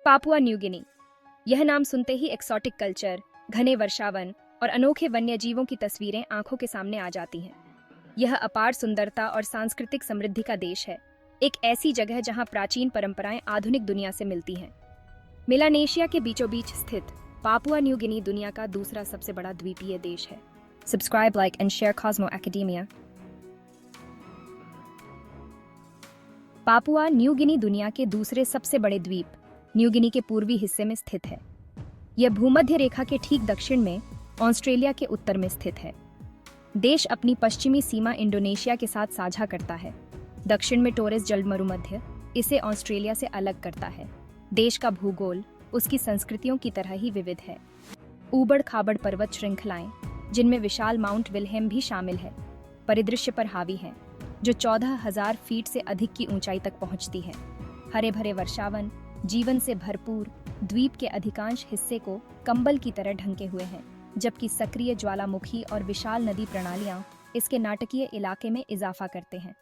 Papua New Guinea. यह नाम सुनते ही एक्सोटिक कल्चर, घने वर्षावन और अनोखे वन्य जीवों की तस्वीरें आंखों के सामने आ जाती हैं। यह अपार सुंदरता और सांस्कृतिक समृद्धि का देश है, एक ऐसी जगह जहां प्राचीन परंपराएं आधुनिक दुनिया से मिलती हैं। मेलानेशिया के बीचों बीच स्थित पापुआ न्यू गिनी दुनिया का दूसरा सबसे बड़ा द्वीपीय देश है। Subscribe, like and share Cosmo academia. Papua New Guinea दुनिया के दूसरे सबसे बड़े द्वीप न्यू गिनी के पूर्वी हिस्से में स्थित है। यह भूमध्य रेखा के ठीक दक्षिण में ऑस्ट्रेलिया के उत्तर में स्थित है। देश अपनी पश्चिमी सीमा इंडोनेशिया के साथ साझा करता है। दक्षिण में टोरेस जलमरुमध्य इसे ऑस्ट्रेलिया से अलग करता है। देश का भूगोल उसकी संस्कृतियों की तरह ही विविध है। ऊबड़ खाबड़ पर्वत श्रृंखलाएं, जिनमें विशाल माउंट विल्हेम भी शामिल है, परिदृश्य पर हावी हैं, जो 14,000 फीट से अधिक की ऊंचाई तक पहुंचती है। हरे भरे वर्षावन जीवन से भरपूर द्वीप के अधिकांश हिस्से को कंबल की तरह ढंके हुए हैं, जबकि सक्रिय ज्वालामुखी और विशाल नदी प्रणालियां इसके नाटकीय इलाके में इजाफा करते हैं।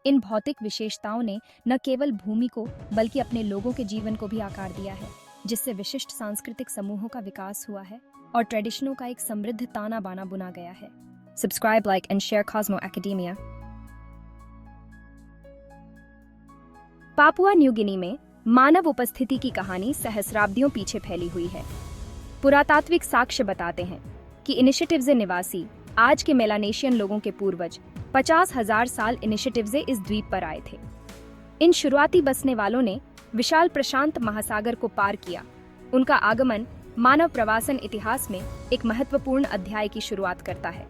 इन भौतिक विशेषताओं ने न केवल भूमि को बल्कि अपने लोगों के जीवन को भी आकार दिया है, जिससे विशिष्ट सांस्कृतिक समूहों का विकास हुआ है और ट्रेडिशनों का एक समृद्ध ताना बाना बुना गया है। Subscribe, like and share Cosmo academia. Papua New Guinea में मानव उपस्थिति की कहानी सहस्राब्दियों पीछे फैली हुई है। पुरातात्विक साक्ष्य बताते हैं कि इनिशिएटिव्स निवासी, आज के मेलानेशियन लोगों के पूर्वज, 50,000 साल इनिशिएटिव्स इस द्वीप पर आए थे। इन शुरुआती बसने वालों ने विशाल प्रशांत महासागर को पार किया। उनका आगमन मानव प्रवासन इतिहास में एक महत्वपूर्ण अध्याय की शुरुआत करता है।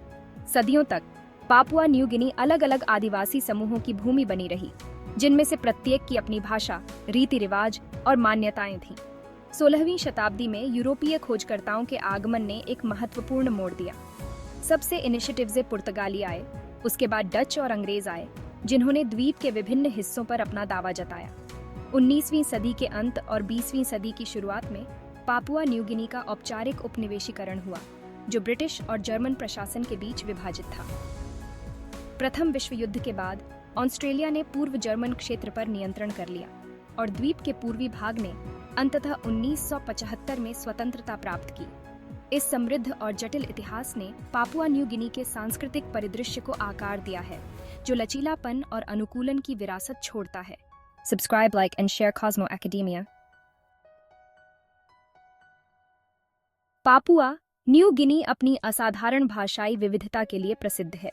सदियों तक पापुआ न्यू गिनी अलग अलग आदिवासी समूहों की भूमि बनी रही, जिनमें से प्रत्येक की अपनी भाषा, रीति रिवाज और मान्यताएं थीं। 16वीं शताब्दी में यूरोपीय खोजकर्ताओं के आगमन ने एक महत्वपूर्ण मोड़ दिया। सबसे इनिशिएटिव्स पुर्तगाली आए, उसके बाद डच और अंग्रेज आए, जिन्होंने द्वीप के विभिन्न हिस्सों पर अपना दावा जताया। 19वीं सदी के अंत और 20वीं सदी की शुरुआत में पापुआ न्यू गिनी का औपचारिक उपनिवेशीकरण हुआ, जो ब्रिटिश और जर्मन प्रशासन के बीच विभाजित था। प्रथम विश्व युद्ध के बाद ऑस्ट्रेलिया ने पूर्व जर्मन क्षेत्र पर नियंत्रण कर लिया और द्वीप के पूर्वी भाग ने अंततः 1975 में स्वतंत्रता प्राप्त की। इस समृद्ध और जटिल इतिहास ने पापुआ न्यू गिनी के सांस्कृतिक परिदृश्य को आकार दिया है, जो लचीलापन और अनुकूलन की विरासत छोड़ता है। Subscribe, like and share Cosmo academia. Papua New Guinea अपनी असाधारण भाषाई विविधता के लिए प्रसिद्ध है।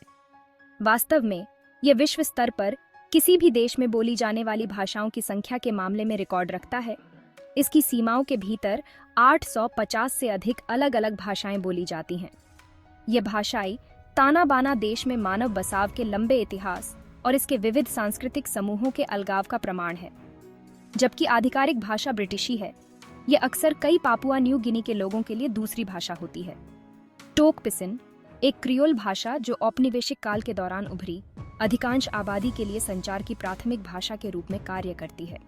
वास्तव में यह विश्व स्तर पर किसी भी देश में बोली जाने वाली भाषाओं की संख्या के मामले में रिकॉर्ड रखता है। इसकी सीमाओं के भीतर 850 से अधिक अलग अलग भाषाएं बोली जाती हैं। ये भाषाएं ताना बाना देश में मानव बसाव के लंबे इतिहास और इसके विविध सांस्कृतिक समूहों के अलगाव का प्रमाण है। जबकि आधिकारिक भाषा ब्रिटिशी है, यह अक्सर कई पापुआ न्यू गिनी के लोगों के लिए दूसरी भाषा होती है। टोक पिसिन, एक क्रियोल भाषा जो औपनिवेशिक काल के दौरान उभरी, अधिकांश आबादी के लिए संचार की प्राथमिक भाषा के रूप में कार्य करती है।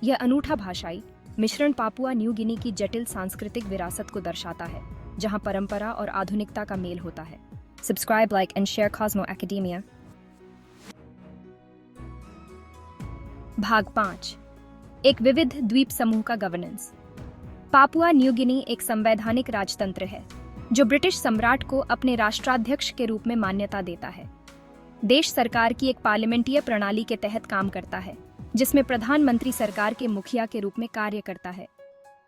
यह अनूठा भाषाई मिश्रण पापुआ न्यू गिनी की जटिल सांस्कृतिक विरासत को दर्शाता है, जहां परंपरा और आधुनिकता का मेल होता है। Subscribe, like and share Cosmo academia. भाग 5, एक विविध द्वीप समूह का गवर्नेंस। पापुआ न्यू गिनी एक संवैधानिक राजतंत्र है, जो ब्रिटिश सम्राट को अपने राष्ट्राध्यक्ष के रूप में मान्यता देता है। देश सरकार की एक पार्लियामेंटीय प्रणाली के तहत काम करता है, जिसमें प्रधानमंत्री सरकार के मुखिया के रूप में कार्य करता है।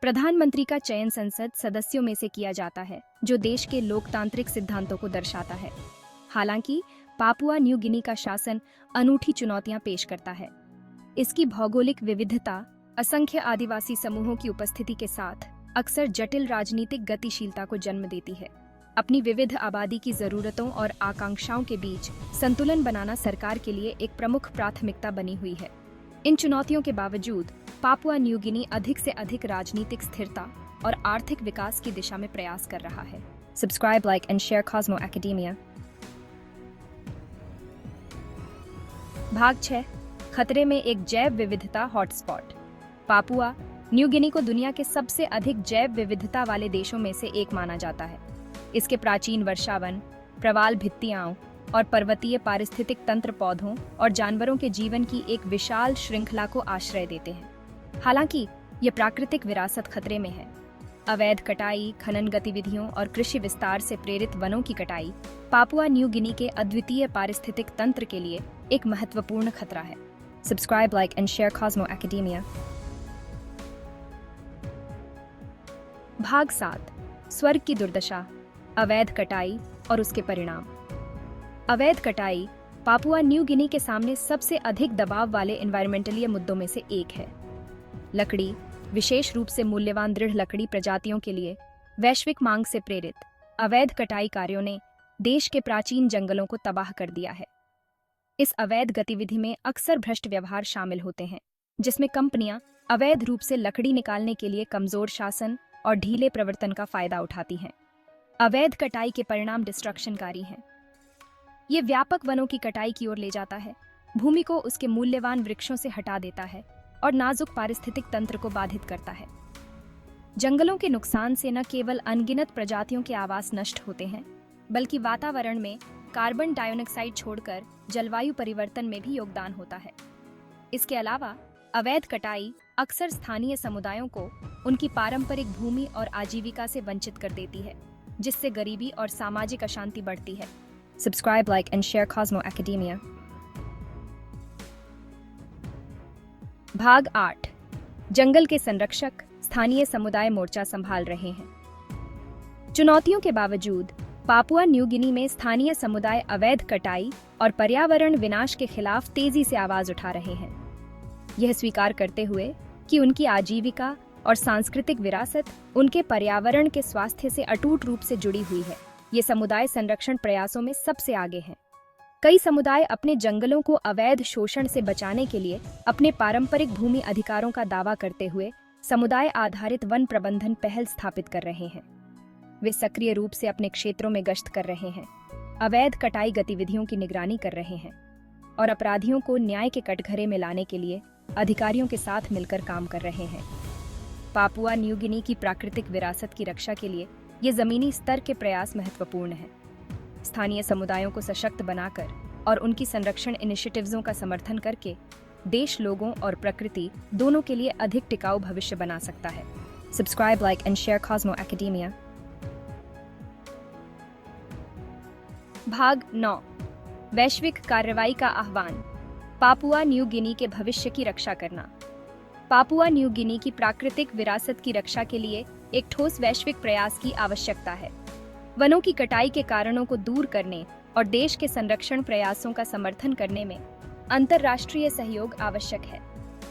प्रधानमंत्री का चयन संसद सदस्यों में से किया जाता है, जो देश के लोकतांत्रिक सिद्धांतों को दर्शाता है। हालांकि पापुआ न्यू गिनी का शासन अनूठी चुनौतियां पेश करता है। इसकी भौगोलिक विविधता, असंख्य आदिवासी समूहों की उपस्थिति के साथ अक्सर जटिल राजनीतिक गतिशीलता को जन्म देती है। अपनी विविध आबादी की जरूरतों और आकांक्षाओं के बीच संतुलन बनाना सरकार के लिए एक प्रमुख प्राथमिकता बनी हुई है। इन चुनौतियों के बावजूद पापुआ न्यू गिनी अधिक से अधिक राजनीतिक स्थिरता और आर्थिक विकास की दिशा में प्रयास कर रहा है। Subscribe, like and share Cosmo academia. भाग 6, खतरे में एक जैव विविधता हॉटस्पॉट। पापुआ न्यू गिनी को दुनिया के सबसे अधिक जैव विविधता वाले देशों में से एक माना जाता है। इसके प्राचीन वर्षावन, प्रवाल भित्तियां और पर्वतीय पारिस्थितिक तंत्र पौधों और जानवरों के जीवन की एक विशाल श्रृंखला को आश्रय देते हैं। हालांकि ये प्राकृतिक विरासत खतरे में है। अवैध कटाई, खनन गतिविधियों और कृषि विस्तार से प्रेरित वनों की कटाई पापुआ न्यू गिनी के अद्वितीय पारिस्थितिक तंत्र के लिए एक महत्वपूर्ण खतरा है। Subscribe, like and share Cosmo academia. भाग 7, स्वर्ग की दुर्दशा, अवैध कटाई और उसके परिणाम। अवैध कटाई पापुआ न्यू गिनी के सामने सबसे अधिक दबाव वाले एनवायरमेंटलीय मुद्दों में से एक है। लकड़ी, विशेष रूप से मूल्यवान दृढ़ लकड़ी प्रजातियों के लिए वैश्विक मांग से प्रेरित अवैध कटाई कार्यों ने देश के प्राचीन जंगलों को तबाह कर दिया है। इस अवैध गतिविधि में अक्सर भ्रष्ट व्यवहार शामिल होते हैं, जिसमें कंपनियां अवैध रूप से लकड़ी निकालने के लिए कमजोर शासन और ढीले प्रवर्तन का फायदा उठाती हैं। अवैध कटाई के परिणाम डिस्ट्रक्शनकारी हैं। ये व्यापक वनों की कटाई की ओर ले जाता है, भूमि को उसके मूल्यवान वृक्षों से हटा देता है और नाजुक पारिस्थितिक तंत्र को बाधित करता है। जंगलों के नुकसान से न केवल अनगिनत प्रजातियों के आवास नष्ट होते हैं, बल्कि वातावरण में कार्बन डाइऑक्साइड छोड़कर जलवायु परिवर्तन में भी योगदान होता है। इसके अलावा अवैध कटाई अक्सर स्थानीय समुदायों को उनकी पारंपरिक भूमि और आजीविका से वंचित कर देती है, जिससे गरीबी और सामाजिक अशांति बढ़ती है। Subscribe, like and share Cosmo academia. भाग 8, जंगल के संरक्षक स्थानीय समुदाय मोर्चा संभाल रहे हैं। चुनौतियों के बावजूद पापुआ न्यू गिनी में स्थानीय समुदाय अवैध कटाई और पर्यावरण विनाश के खिलाफ तेजी से आवाज उठा रहे हैं। यह स्वीकार करते हुए कि उनकी आजीविका और सांस्कृतिक विरासत उनके पर्यावरण के स्वास्थ्य से अटूट रूप से जुड़ी हुई है, ये समुदाय संरक्षण प्रयासों में सबसे आगे हैं। कई समुदाय अपने जंगलों को अवैध शोषण से बचाने के लिए अपने पारंपरिक भूमि अधिकारों का दावा करते हुए समुदाय आधारित वन प्रबंधन पहल स्थापित कर रहे हैं। वे सक्रिय रूप से अपने क्षेत्रों में गश्त कर रहे हैं, अवैध कटाई गतिविधियों की निगरानी कर रहे हैं और अपराधियों को न्याय के कटघरे में लाने के लिए अधिकारियों के साथ मिलकर काम कर रहे हैं। पापुआ न्यू गिनी की प्राकृतिक विरासत की रक्षा के लिए ये जमीनी स्तर के प्रयास महत्वपूर्ण हैं। स्थानीय समुदायों को सशक्त बनाकर और उनकी संरक्षण इनिशिएटिव्सों का समर्थन करके देश लोगों और प्रकृति दोनों के लिए अधिक टिकाऊ भविष्य बना सकता है। Subscribe, like and share Cosmo academia. भाग 9, वैश्विक कार्रवाई का आह्वान, पापुआ न्यू गिनी के भविष्य की रक्षा करना। पापुआ न्यू गिनी की प्राकृतिक विरासत की रक्षा के लिए एक ठोस वैश्विक प्रयास की आवश्यकता है। वनों की कटाई के कारणों को दूर करने और देश के संरक्षण प्रयासों का समर्थन करने में अंतर्राष्ट्रीय सहयोग आवश्यक है।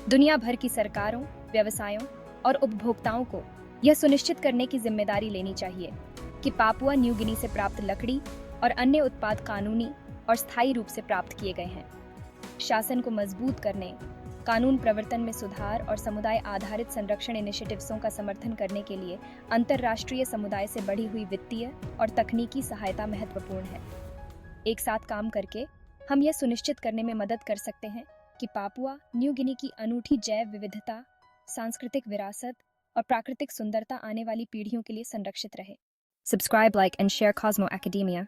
दुनिया भर की सरकारों, व्यवसायों और उपभोक्ताओं को यह सुनिश्चित करने की जिम्मेदारी लेनी चाहिए कि पापुआ न्यू गिनी से प्राप्त लकड़ी और अन्य उत्पाद कानूनी और स्थायी रूप से प्राप्त किए गए हैं। शासन को मजबूत करने, कानून प्रवर्तन में सुधार और समुदाय आधारित संरक्षण इनिशिएटिव्सों का समर्थन करने के लिए अंतर्राष्ट्रीय समुदाय से बढ़ी हुई वित्तीय और तकनीकी सहायता महत्वपूर्ण है। एक साथ काम करके हम यह सुनिश्चित करने में मदद कर सकते हैं कि पापुआ न्यू गिनी की अनूठी जैव विविधता, सांस्कृतिक विरासत और प्राकृतिक सुंदरता आने वाली पीढ़ियों के लिए संरक्षित रहे। Subscribe, like and share Cosmo academia.